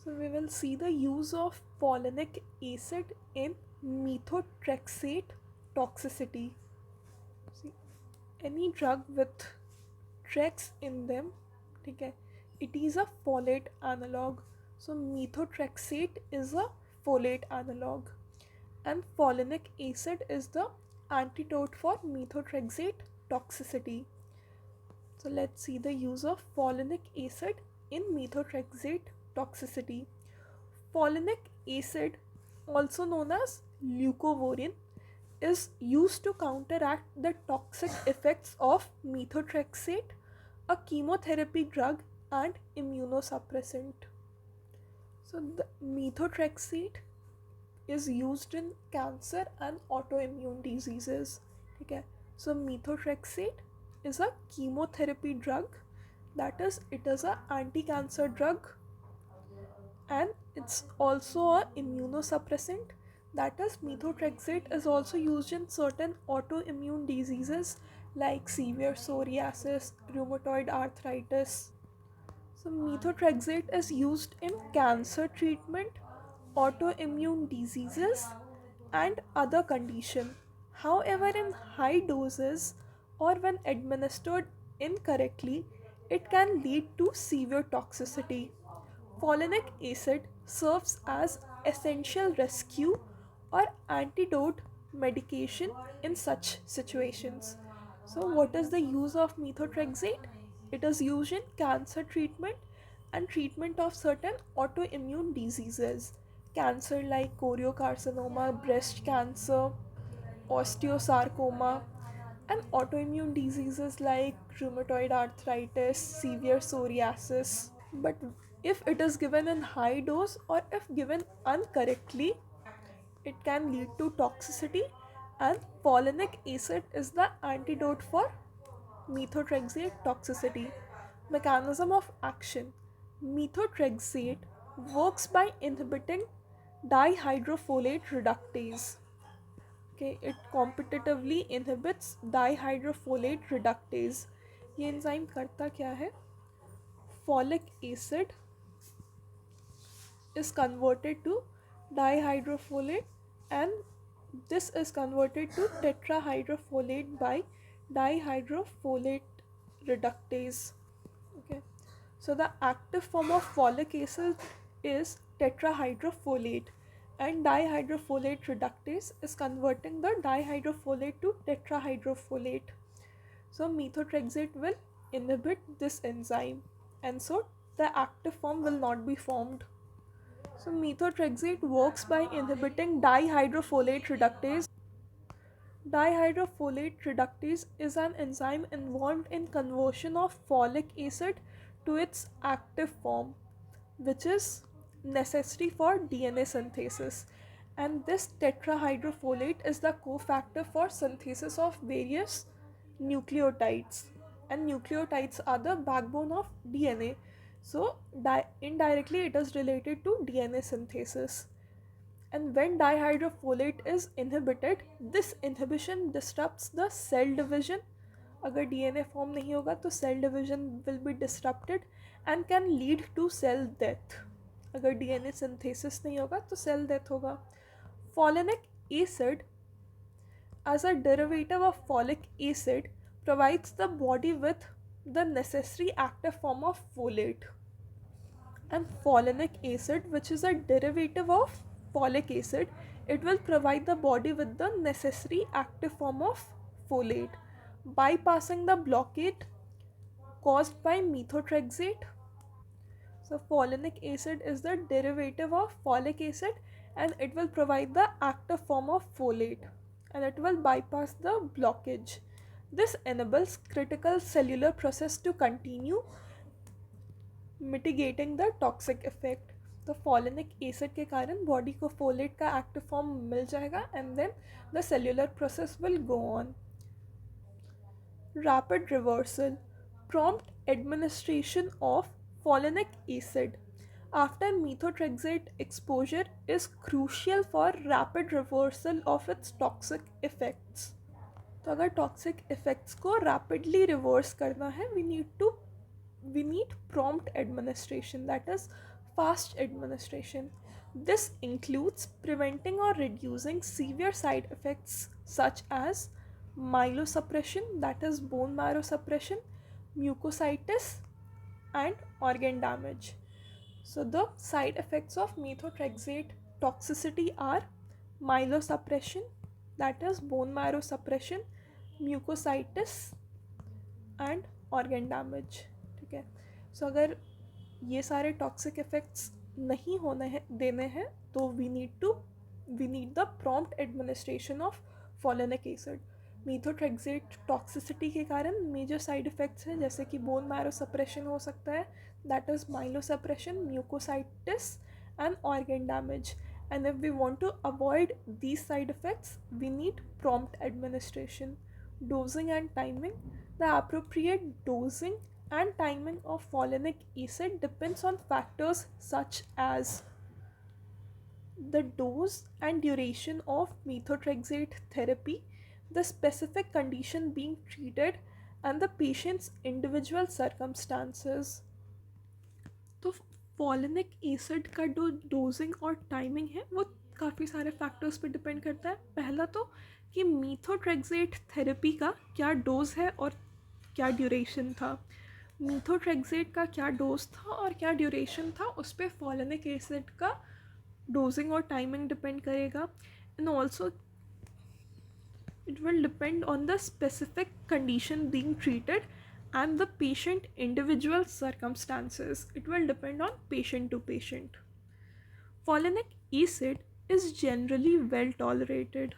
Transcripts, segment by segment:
So we will see the use of folinic acid in methotrexate toxicity. See, any drug with trex in them, okay, it is a folate analog. So methotrexate is a folate analog, and folinic acid is the antidote for methotrexate toxicity. So let's see the use of folinic acid in methotrexate toxicity. Folinic acid, also known as leucovorin, is used to counteract the toxic effects of methotrexate, a chemotherapy drug and immunosuppressant. So the methotrexate is used in cancer and autoimmune diseases. Okay. So methotrexate is a chemotherapy drug, that is it is a anti-cancer drug, and it's also a immunosuppressant, that is methotrexate is also used in certain autoimmune diseases like severe psoriasis, rheumatoid arthritis. So methotrexate is used in cancer treatment, autoimmune diseases, and other conditions. However, in high doses or when administered incorrectly, it can lead to severe toxicity. Folinic acid serves as essential rescue or antidote medication in such situations. So, what is the use of methotrexate? It is used in cancer treatment and treatment of certain autoimmune diseases. Cancer like choriocarcinoma, breast cancer, osteosarcoma, and autoimmune diseases like rheumatoid arthritis, severe psoriasis. But if it is given in high dose or if given incorrectly, it can lead to toxicity, and folinic acid is the antidote for methotrexate toxicity. Mechanism of action: methotrexate works by inhibiting dihydrofolate reductase. Okay, it competitively inhibits dihydrofolate reductase. ये enzyme करता क्या है? Folic acid is converted to dihydrofolate, and this is converted to tetrahydrofolate by dihydrofolate reductase. Okay, so the active form of folic acid is tetrahydrofolate, and dihydrofolate reductase is converting the dihydrofolate to tetrahydrofolate. So methotrexate will inhibit this enzyme, and so the active form will not be formed. So methotrexate works by inhibiting dihydrofolate reductase. Dihydrofolate reductase is an enzyme involved in conversion of folic acid to its active form, which is necessary for DNA synthesis. And this tetrahydrofolate is the cofactor for synthesis of various nucleotides. And nucleotides are the backbone of DNA. So, indirectly, it is related to DNA synthesis. And when dihydrofolate is inhibited, this inhibition disrupts the cell division. अगर DNA form नहीं होगा तो cell division will be disrupted and can lead to cell death. अगर DNA synthesis नहीं होगा तो cell death होगा. Folinic acid, as a derivative of folic acid, provides the body with the necessary active form of folate. And folinic acid, which is a derivative of folic acid, it will provide the body with the necessary active form of folate, bypassing the blockade caused by methotrexate. So folinic acid is the derivative of folic acid, and it will provide the active form of folate, and it will bypass the blockage. This enables critical cellular process to continue, mitigating the toxic effect. तो फॉलिनिक acid के कारण body को folate का active form मिल जाएगा, and then the cellular process will go on. Rapid reversal. Prompt administration of folinic acid after methotrexate exposure is crucial for rapid reversal of its toxic effects. तो अगर toxic effects को rapidly reverse करना है, we need prompt administration, that is fast administration. This includes preventing or reducing severe side effects such as myelosuppression, that is bone marrow suppression, mucositis, and organ damage. So, the side effects of methotrexate toxicity are myelosuppression, that is bone marrow suppression, mucositis, and organ damage. ठीक है. सो अगर ये सारे toxic effects नहीं होने हैं देने हैं तो we need the prompt administration of folinic acid. Methotrexate toxicity के कारण मेजर साइड इफेक्ट्स हैं जैसे कि बोन मैरो सप्रेशन हो सकता है, that is myelosuppression, mucositis and organ damage. And if we want to avoid these side effects, we need prompt administration. Dosing and timing. The appropriate dosing and timing of folinic acid depends on factors such as the dose and duration of methotrexate therapy, the specific condition being treated, and the patient's individual circumstances. तो फॉलिनिक acid का जो dosing और timing है वो काफ़ी सारे factors पे depend करता है. पहला तो कि मीथोट्रेक्सेट थेरेपी का क्या डोज है और क्या ड्यूरेशन था. मीथोट्रेक्सेट का क्या डोज था और क्या ड्यूरेशन था, उस पर फॉलिनिक एसिड का डोजिंग और टाइमिंग डिपेंड करेगा. And also it will depend on the specific condition being treated and the patient individual circumstances. It will depend on patient to patient. Folinic acid is generally well tolerated.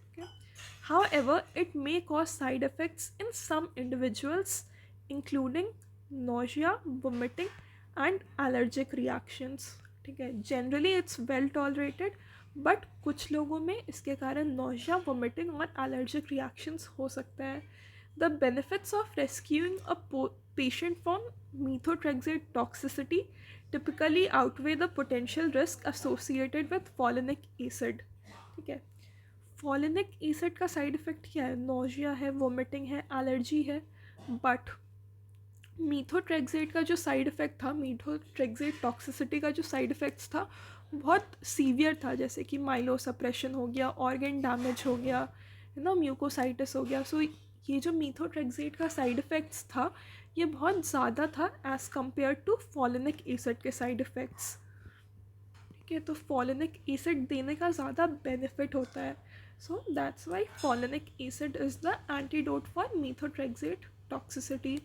Okay. However, it may cause side effects in some individuals, including nausea, vomiting, and allergic reactions. ठीक है. Generally, it's well tolerated, but कुछ लोगों में इसके कारण nausea, vomiting और allergic reactions हो सकते हैं. The benefits of rescuing a patient from methotrexate toxicity typically outweigh the potential risk associated with folinic acid. ठीक है. फॉलिनिक एसिड का साइड इफ़ेक्ट क्या है? नोशिया है, वोमिटिंग है, एलर्जी है. बट मीथोट्रेक्सेट का जो साइड इफ़ेक्ट था, मीथोट्रेक्सेट टॉक्सिसिटी का जो साइड इफ़ेक्ट्स था बहुत सीवियर था, जैसे कि माइलोसप्रेशन हो गया, ऑर्गन डैमेज हो गया, है ना, म्यूकोसाइटिस हो गया. सो ये जो मीथोट्रेक्सेट का साइड इफ़ेक्ट्स था ये बहुत ज़्यादा था एज़ कम्पेयर टू फॉलिनिक एसिड के साइड इफ़ेक्ट्स. ठीक है. तो फॉलिनिक एसिड देने का ज़्यादा बेनिफिट होता है. So that's why folinic acid is the antidote for methotrexate toxicity.